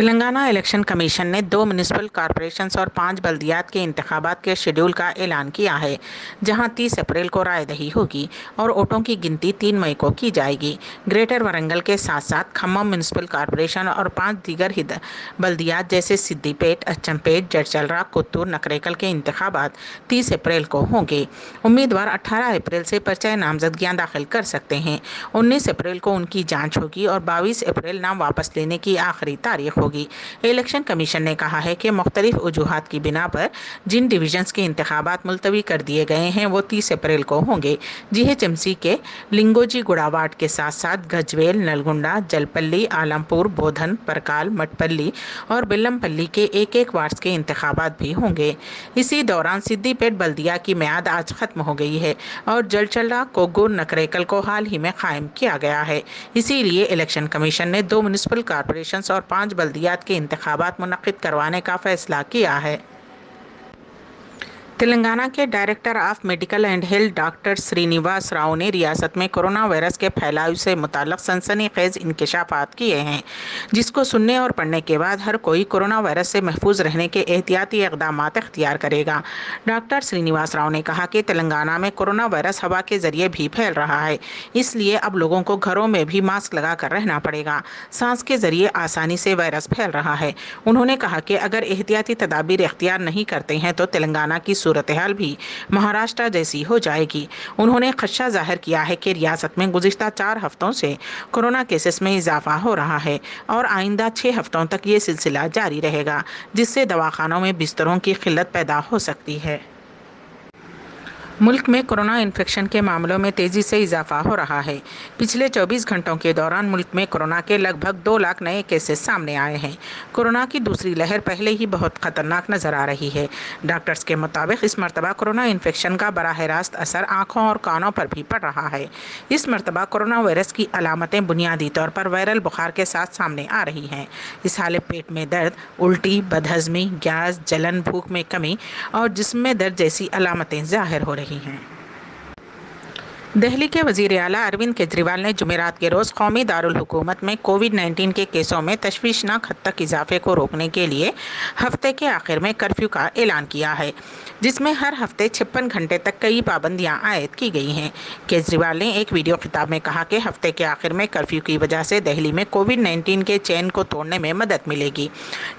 Telangana election commission نے 2 municipal corporations اور 5 بلدیات کے انتخابات کے شیڈول کا اعلان کیا ہے، جہاں 30 اپریل کو رائے دہی ہوگی اور ووٹوں کی گنتی 3 مئی کو کی جائے گی۔ گریٹر ورنگل کے ساتھ ساتھ کھمم میونسپل کارپوریشن اور 5 دیگر بلدیات جیسے سدی پیٹ، اچم پیٹ، جڑچلرا، کتور، نکریکل کے انتخابات 30 اپریل کو ہوں گے۔ امیدوار 18 اپریل سے پرچہ نامزدگیاں داخل کر سکتے ہیں۔ 19 اپریل کو ان کی جانچ ہوگی اور 22 اپریل نام واپس لینے کی آخری تاریخ ہوگی۔ الیکشن کمیشن نے کہا ہے کہ مختلف وجوہات کی بنا پر جن ڈویژنز کے انتخابات ملتوی کر دیے گئے ہیں وہ 30 اپریل کو ہوں گے۔ جی ایچ ایم سی کے لنگوجی گوڑا وارڈ کے ساتھ ساتھ گجویل، نلگنڈا، جلپلی، عالمپور، بودھن، پرکال، مٹپلی اور بلم پلی کے ایک وارڈز کے انتخابات بھی ہوں گے۔ اسی دوران سدی پیٹ بلدیہ کی میعاد آج ختم ہو گئی ہے اور جلچلرا، کوگور، نکریکل کو حال ہی میں قائم کیا گیا ہے۔ اسی لیے الیکشن کمیشن نے 2 میونسپل کارپوریشنز اور 5 بلدیات کے انتخابات منعقد کروانے کا فیصلہ کیا ہے۔ تلنگانہ کے director of medical and health doctor Srinivas Rao نے ریاست میں کورونا وائرس کے پھیلاؤ سے متعلق سنسنی خیز انکشافات کیے ہیں، جس کو سننے اور پڑھنے کے بعد ہر کوئی کورونا وائرس سے محفوظ رہنے کے احتیاطی اقدامات اختیار کرے گا۔ ڈاکٹر سرینیواس راؤ نے کہا کہ تلنگانہ میں کورونا وائرس ہوا کے ذریعے بھی پھیل رہا ہے، اس لیے اب لوگوں کو گھروں میں بھی ماسک لگا کر رہنا پڑے گا۔ سانس کے ذریعے آسانی سے وائرس پھیل رہا ہے۔ انہوں نے کہا کہ اگر احتیاطی تدابیر اختیار نہیں کرتے ہیں تو تلنگانہ کی صورتحال بھی مہاراشٹر جیسی ہو جائے گی۔ انہوں نے خدشہ ظاہر کیا ہے کہ ریاست میں گزشتہ 4 ہفتوں سے کورونا کیسز میں اضافہ ہو رہا ہے اور آئندہ 6 ہفتوں تک یہ سلسلہ جاری رہے گا، جس سے دواخانوں میں بستروں کی قلت پیدا ہو سکتی ہے۔ ملک میں کورونا انفیکشن کے معاملوں میں تیزی سے اضافہ ہو رہا ہے۔ پچھلے 24 گھنٹوں کے دوران ملک میں کورونا کے لگ بھگ 2 لاکھ نئے کیسز سامنے آئے ہیں۔ کورونا کی دوسری لہر پہلے ہی بہت خطرناک نظر آ رہی ہے۔ ڈاکٹرز کے مطابق اس مرتبہ کورونا انفیکشن کا براہ راست اثر آنکھوں اور کانوں پر بھی پڑ رہا ہے۔ اس مرتبہ کورونا وائرس کی علامتیں بنیادی طور پر وائرل بخار کے ساتھ سامنے آ رہی ہیں۔ اسہال پیٹ میں درد، الٹی، بدہضمی، گیس، جلن، بھوک میں کمی اور جسم میں درد جیسی علامتیں ظاہر ہو رہی ہیں۔ دہلی کے وزیر اعلیٰ اروند کیجریوال نے جمعرات کے روز قومی دارالحکومت میں کووڈ-19 کے کیسوں میں تشویشناک حد تک اضافے کو روکنے کے لیے ہفتے کے آخر میں کرفیو کا اعلان کیا ہے، جس میں ہر ہفتے 56 گھنٹے تک کئی پابندیاں عائد کی گئی ہیں۔ کیجریوال نے ایک ویڈیو خطاب میں کہا کہ ہفتے کے آخر میں کرفیو کی وجہ سے دہلی میں کووڈ-19 کے چین کو توڑنے میں مدد ملے گی۔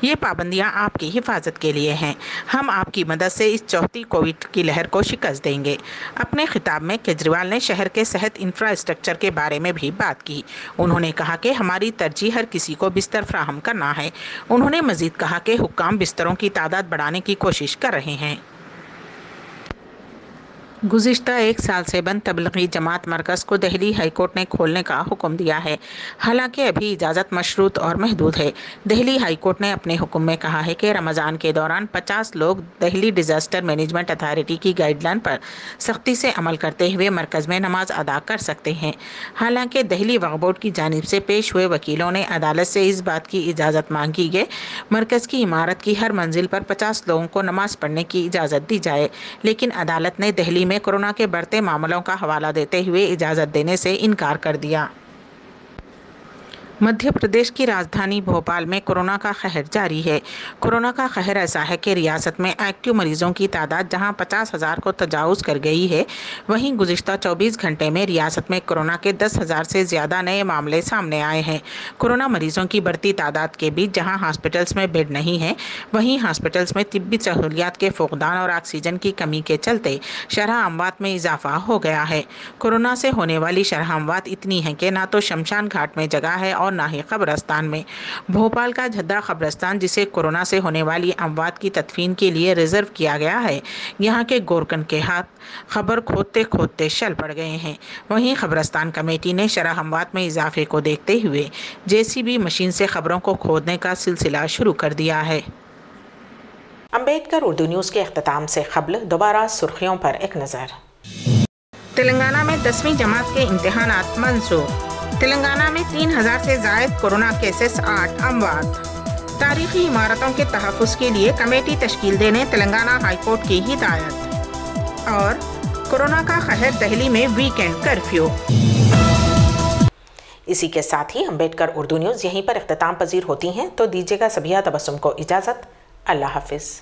یہ پابندیاں آپ کی حفاظت کے لیے ہیں۔ ہم آپ کی مدد سے اس چوتھی کووڈ کی لہر کو شکست دیں گے۔ اپنے خطاب میں کیجریوال نے شہر کے صحت انفراسٹرکچر کے بارے میں بھی بات کی۔ انہوں نے کہا کہ ہماری ترجیح ہر کسی کو بستر فراہم کرنا ہے۔ انہوں نے مزید کہا کہ حکام بستروں کی تعداد بڑھانے کی کوشش کر رہے ہیں۔ گزشتہ 1 سال سے بند تبلیغی جماعت مرکز کو دہلی ہائی کورٹ نے کھولنے کا حکم دیا ہے، حالانکہ ابھی اجازت مشروط اور محدود ہے۔ دہلی ہائی کورٹ نے اپنے حکم میں کہا ہے کہ رمضان کے دوران 50 لوگ دہلی ڈیزاسٹر مینجمنٹ اتھارٹی کی گائیڈ لائن پر سختی سے عمل کرتے ہوئے مرکز میں نماز ادا کر سکتے ہیں۔ حالانکہ دہلی وقف بورڈ کی جانب سے پیش ہوئے وکیلوں نے عدالت سے اس بات کی اجازت مانگی کہ مرکز کی عمارت کی ہر منزل پر 50 لوگوں کو نماز پڑھنے کی اجازت دی جائے، لیکن عدالت نے دہلی میں کورونا کے بڑھتے معاملوں کا حوالہ دیتے ہوئے اجازت دینے سے انکار کر دیا۔ مدھیہ پردیش کی راجدھانی بھوپال میں کورونا کا قہر جاری ہے۔ کورونا کا قہر ایسا ہے کہ ریاست میں ایکٹیو مریضوں کی تعداد جہاں 50,000 کو تجاوز کر گئی ہے، وہیں گزشتہ 24 گھنٹے میں ریاست میں کورونا کے 10,000 سے زیادہ نئے معاملے سامنے آئے ہیں۔ کورونا مریضوں کی بڑھتی تعداد کے بیچ جہاں ہاسپٹلز میں بیڈ نہیں ہیں، وہیں ہاسپٹلز میں طبی سہولیات کے فقدان اور آکسیجن کی کمی کے چلتے شرح اموات میں اضافہ ہو گیا ہے۔ کورونا سے ہونے والی شرح اموات اتنی ہیں کہ نہ تو شمشان گھاٹ میں جگہ ہے اور نہ ہی قبرستان میں۔ بھوپال کا جھدہ قبرستان، جسے کورونا سے ہونے والی اموات کی تدفین کے لیے ریزرو کیا گیا ہے، یہاں کے گورکن کے ہاتھ قبر کھودتے کھودتے شل پڑ گئے ہیں۔ وہیں قبرستان کمیٹی نے شرح اموات میں اضافے کو دیکھتے ہوئے JCB مشین سے قبروں کو کھودنے کا سلسلہ شروع کر دیا ہے۔ امبیڈکر اردو نیوز کے اختتام سے قبل دوبارہ سرخیوں پر ایک نظر۔ تلنگانہ میں 10ویں جماعت کے امتحانات منسوخ۔ تلنگانہ میں 3,000 سے زائد کورونا کیسز، 8 اموات۔ تاریخی عمارتوں کے تحفظ کے لیے کمیٹی تشکیل دینے تلنگانہ ہائی کورٹ کی ہدایت۔ اور کورونا کا قہر، دہلی میں ویکینڈ کرفیو۔ اسی کے ساتھ ہی امبیڈکر اردو نیوز یہیں پر اختتام پذیر ہوتی ہیں، تو دیجیے گا سبیہ تبسم کو اجازت۔ اللہ حافظ۔